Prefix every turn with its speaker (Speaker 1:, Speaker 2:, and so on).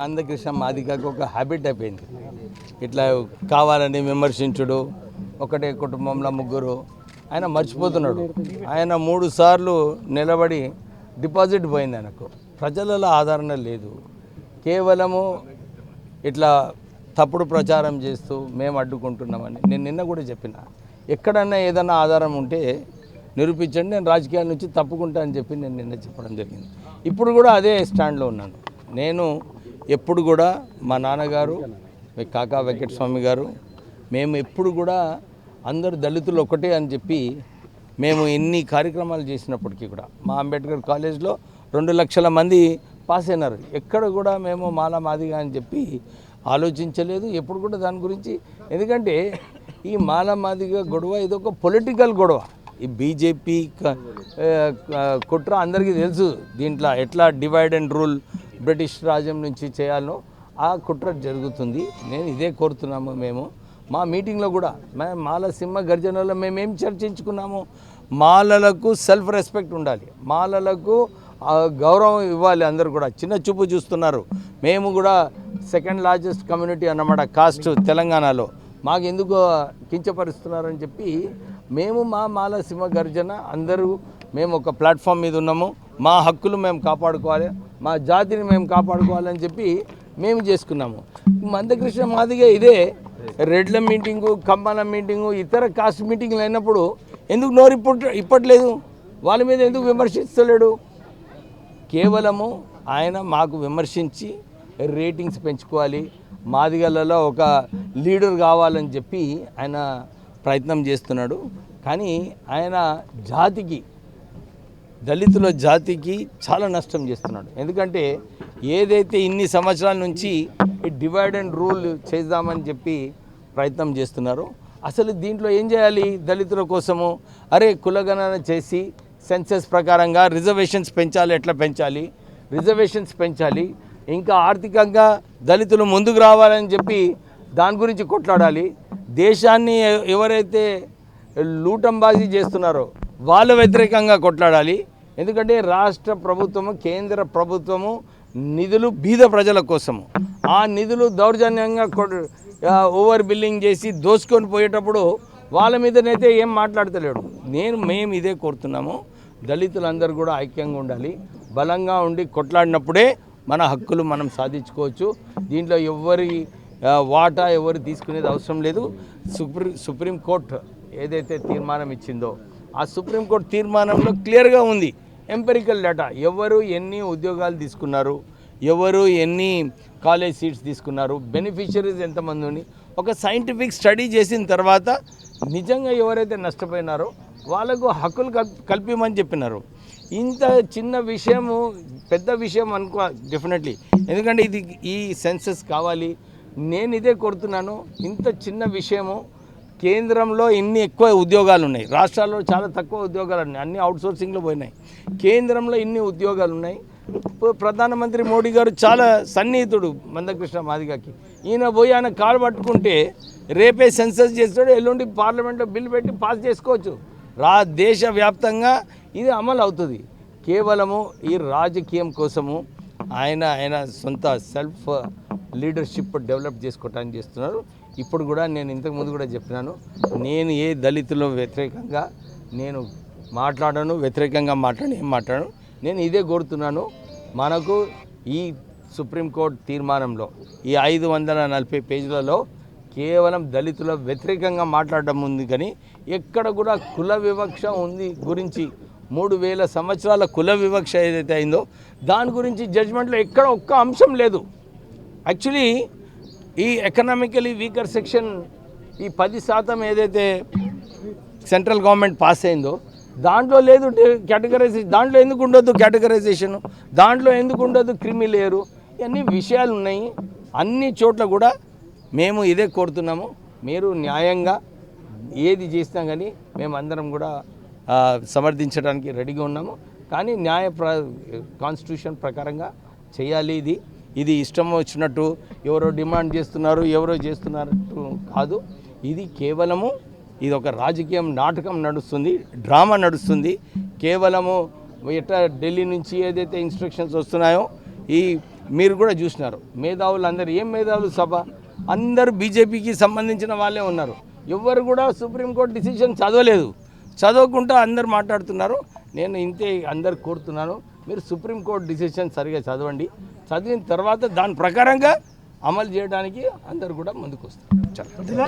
Speaker 1: మందకృష్ణ మాదిగకు ఒక హ్యాబిట్ అయిపోయింది. ఇట్లా కావాలని విమర్శించుడు, ఒకటే కుటుంబంలో ముగ్గురు. ఆయన మర్చిపోతున్నాడు. ఆయన 3 సార్లు నిలబడి డిపాజిట్ పోయింది ఆయనకు. ప్రజలలో ఆదరణ లేదు. కేవలము ఇట్లా తప్పుడు ప్రచారం చేస్తూ మేము అడ్డుకుంటున్నామని నేను నిన్న కూడా చెప్పిన. ఎక్కడన్నా ఏదన్నా ఆధారం ఉంటే నిరూపించండి, నేను రాజకీయాల నుంచి తప్పుకుంటా అని చెప్పి నేను నిన్న చెప్పడం జరిగింది. ఇప్పుడు కూడా అదే స్టాండ్లో ఉన్నాను. నేను ఎప్పుడు కూడా మా నాన్నగారు కాకా వెంకటస్వామి గారు మేము ఎప్పుడు కూడా అందరు దళితులు ఒకటే అని చెప్పి మేము ఎన్ని కార్యక్రమాలు చేసినప్పటికీ కూడా మా అంబేద్కర్ కాలేజ్లో 2 లక్షల మంది పాస్ అయినారు. ఎక్కడ కూడా మేము మాదిగా అని చెప్పి ఆలోచించలేదు ఎప్పుడు కూడా దాని గురించి. ఎందుకంటే ఈ మాదిగా గొడవ ఇదొక పొలిటికల్ గొడవ. ఈ బీజేపీ కుట్ర అందరికీ తెలుసు. దీంట్లో ఎట్లా డివైడ్ అండ్ రూల్ బ్రిటిష్ రాజ్యం నుంచి చేయాలనో ఆ కుట్ర జరుగుతుంది. నేను ఇదే కోరుతున్నాము. మేము మా మీటింగ్లో కూడా మాల సింహ గర్జనలో మేమేం చర్చించుకున్నాము, మాలలకు సెల్ఫ్ రెస్పెక్ట్ ఉండాలి, మాలలకు గౌరవం ఇవ్వాలి. అందరూ కూడా చిన్న చూపు చూస్తున్నారు. మేము కూడా సెకండ్ లార్జెస్ట్ కమ్యూనిటీ అన్నమాట కాస్ట్ తెలంగాణలో, మాకు ఎందుకు కించపరుస్తున్నారని చెప్పి మేము మా మాల సింహ గర్జన అందరూ మేము ఒక ప్లాట్ఫామ్ మీద ఉన్నాము. మా హక్కులు మేము కాపాడుకోవాలి, మా జాతిని మేము కాపాడుకోవాలని చెప్పి మేము చేసుకున్నాము. మందకృష్ణ మాదిగా ఇదే రెడ్ల మీటింగు, కంబాల మీటింగు, ఇతర కాస్ట్ మీటింగ్లు అయినప్పుడు ఎందుకు నోరు ఇప్పట్లేదు, వాళ్ళ మీద ఎందుకు విమర్శిస్తలేడు? కేవలము ఆయన మాకు విమర్శించి రేటింగ్స్ పెంచుకోవాలి, మాదిగలలో ఒక లీడర్ కావాలని చెప్పి ఆయన ప్రయత్నం చేస్తున్నాడు. కానీ ఆయన జాతికి, దళితుల జాతికి చాలా నష్టం చేస్తున్నాడు. ఎందుకంటే ఏదైతే ఇన్ని సంవత్సరాల నుంచి డివైడ్ అండ్ రూల్ చేద్దామని చెప్పి ప్రయత్నం చేస్తున్నారో, అసలు దీంట్లో ఏం చేయాలి దళితుల కోసము? అరే కులగణన చేసి సెన్సెస్ ప్రకారంగా రిజర్వేషన్స్ పెంచాలి, ఎట్లా పెంచాలి, రిజర్వేషన్స్ పెంచాలి, ఇంకా ఆర్థికంగా దళితులు ముందుకు రావాలని చెప్పి దాని గురించి కొట్లాడాలి. దేశాన్ని ఎవరైతే లూటంబాజీ చేస్తున్నారో వాళ్ళ వ్యతిరేకంగా కొట్లాడాలి. ఎందుకంటే రాష్ట్ర ప్రభుత్వము, కేంద్ర ప్రభుత్వము నిధులు బీద ప్రజల కోసము, ఆ నిధులు దౌర్జన్యంగా ఓవర్ బిల్లింగ్ చేసి దోసుకొని పోయేటప్పుడు వాళ్ళ మీదనైతే ఏం మాట్లాడతలేడు. మేము ఇదే కోరుతున్నాము. దళితులందరూ కూడా ఐక్యంగా ఉండాలి, బలంగా ఉండి కొట్లాడినప్పుడే మన హక్కులు మనం సాధించుకోవచ్చు. దీంట్లో ఎవరి వాటా ఎవరు తీసుకునేది అవసరం లేదు. సుప్రీంకోర్టు ఏదైతే తీర్మానం ఇచ్చిందో ఆ సుప్రీంకోర్టు తీర్మానంలో క్లియర్గా ఉంది, ఎంపెరికల్ డేటా, ఎవరు ఎన్ని ఉద్యోగాలు తీసుకున్నారు, ఎవరు ఎన్ని కాలేజ్ సీట్స్ తీసుకున్నారు, బెనిఫిషరీస్ ఎంతమంది ఉంది, ఒక సైంటిఫిక్ స్టడీ చేసిన తర్వాత నిజంగా ఎవరైతే నష్టపోయినారో వాళ్ళకు హక్కులు కల్పించమని చెప్పినారు. ఇంత చిన్న విషయము పెద్ద విషయం అనుకో డెఫినెట్లీ, ఎందుకంటే ఇది ఈ సెన్సస్ కావాలి. నేను ఇదే కోరుతున్నాను. ఇంత చిన్న విషయము, కేంద్రంలో ఇన్ని ఎక్కువ ఉద్యోగాలు ఉన్నాయి, రాష్ట్రాల్లో చాలా తక్కువ ఉద్యోగాలు ఉన్నాయి, అన్ని అవుట్సోర్సింగ్లో పోయినాయి. కేంద్రంలో ఇన్ని ఉద్యోగాలు ఉన్నాయి. ప్రధానమంత్రి మోడీ గారు చాలా సన్నిహితుడు మందకృష్ణ మాదిగకి. ఈయన పోయి ఆయన కాలు పట్టుకుంటే రేపే సెన్సస్ చేస్తాడు, ఎల్లుండి పార్లమెంట్లో బిల్లు పెట్టి పాస్ చేసుకోవచ్చు. దేశవ్యాప్తంగా ఇది అమలు అవుతుంది. కేవలము ఈ రాజకీయం కోసము ఆయన సొంత సెల్ఫ్ లీడర్షిప్ డెవలప్ చేసుకోవటానికి చేస్తున్నారు. ఇప్పుడు కూడా నేను ఇంతకుముందు కూడా చెప్పినాను, నేను ఏ దళితుల వ్యతిరేకంగా నేను మాట్లాడను, వ్యతిరేకంగా మాట్లాడను. నేను ఇదే కోరుతున్నాను. మనకు ఈ సుప్రీంకోర్టు తీర్మానంలో ఈ 540 పేజీలలో కేవలం దళితుల వ్యతిరేకంగా మాట్లాడడం ఉంది, కానీ ఎక్కడ కూడా కుల వివక్ష ఉంది గురించి 3000 సంవత్సరాల కుల వివక్ష ఏదైతే అయిందో దాని గురించి జడ్జిమెంట్లో ఎక్కడ ఒక్క అంశం లేదు. యాక్చువల్లీ ఈ ఎకనామికలీ వీకర్ సెక్షన్ ఈ 10% ఏదైతే సెంట్రల్ గవర్నమెంట్ పాస్ అయిందో దాంట్లో లేదు కేటగరైజేషన్. దాంట్లో ఎందుకు ఉండొద్దు కేటగరైజేషను, దాంట్లో ఎందుకు ఉండొద్దు క్రిమి లేయరు, ఇవన్నీ విషయాలు ఉన్నాయి. అన్ని చోట్ల కూడా మేము ఇదే కోరుతున్నాము. మీరు న్యాయంగా ఏది చేసినా కానీ మేమందరం కూడా సమర్థించడానికి రెడీగా ఉన్నాము. కానీ కాన్స్టిట్యూషన్ ప్రకారంగా చేయాలి. ఇది ఇష్టం వచ్చినట్టు ఎవరో డిమాండ్ చేస్తున్నారు, ఎవరో చేస్తున్నట్టు కాదు. ఇది కేవలము ఇది ఒక రాజకీయం నాటకం నడుస్తుంది, డ్రామా నడుస్తుంది. కేవలము ఎట్లా ఢిల్లీ నుంచి ఏదైతే ఇన్స్ట్రక్షన్స్ వస్తున్నాయో ఈ మీరు కూడా చూసినారు మేధావులు అందరు ఏం మేధావులు సభ అందరూ బీజేపీకి సంబంధించిన వాళ్ళే ఉన్నారు. ఎవ్వరు కూడా సుప్రీంకోర్టు డిసిషన్ చదవలేదు. చదవకుండా అందరు మాట్లాడుతున్నారు. నేను ఇంతే అందరు కోరుతున్నాను, మీరు సుప్రీంకోర్టు డిసిషన్ సరిగా చదవండి. చదివిన తర్వాత దాని ప్రకారంగా అమలు చేయడానికి అందరు కూడా ముందుకు వస్తారు.